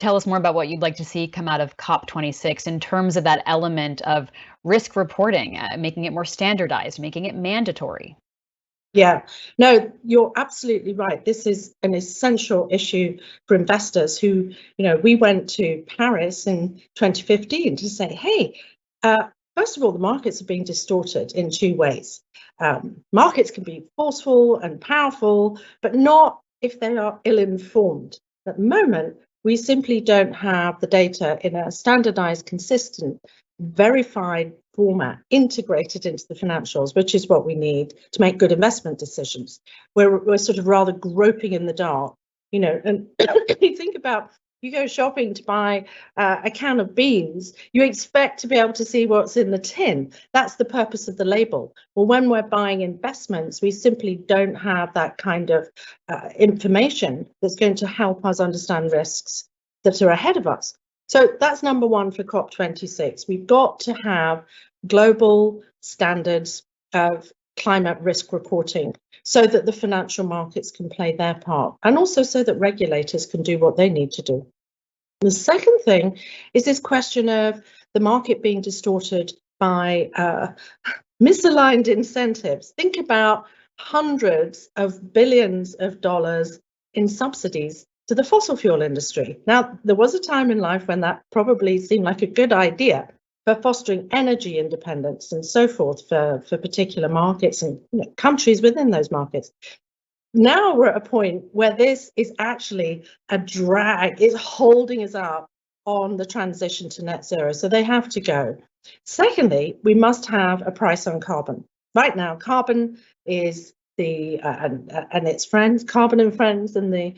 tell us more about what you'd like to see come out of COP26 in terms of that element of risk reporting, making it more standardized, making it mandatory? Yeah, no, you're absolutely right. This is an essential issue for investors who, we went to Paris in 2015 to say, hey, first of all, the markets are being distorted in two ways. Markets can be forceful and powerful, but not if they are ill-informed. At the moment, we simply don't have the data in a standardized, consistent, verified format integrated into the financials, which is what we need to make good investment decisions. We're sort of rather groping in the dark, and you think about, you go shopping to buy a can of beans, you expect to be able to see what's in the tin. That's the purpose of the label. Well, when we're buying investments, we simply don't have that kind of information that's going to help us understand risks that are ahead of us. So that's number one for COP26. We've got to have global standards of climate risk reporting so that the financial markets can play their part, and also so that regulators can do what they need to do. The second thing is this question of the market being distorted by misaligned incentives. Think about hundreds of billions of dollars in subsidies to the fossil fuel industry. Now, there was a time in life when that probably seemed like a good idea for fostering energy independence and so forth for particular markets and countries within those markets. Now we're at a point where this is actually a drag, it's holding us up on the transition to net zero. So they have to go. Secondly, we must have a price on carbon. Right now, carbon is and its friends, carbon and friends, and the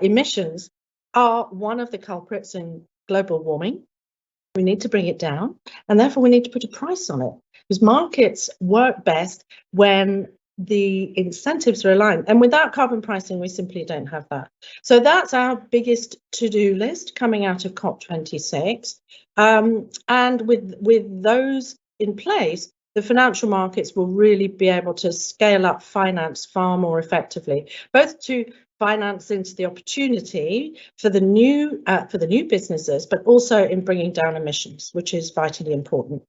emissions are one of the culprits in global warming. We need to bring it down, and therefore we need to put a price on it, because markets work best when the incentives are aligned, and without carbon pricing we simply don't have that. So that's our biggest to-do list coming out of COP26, and with those in place, the financial markets will really be able to scale up finance far more effectively, both to finance into the opportunity for the new businesses, but also in bringing down emissions, which is vitally important.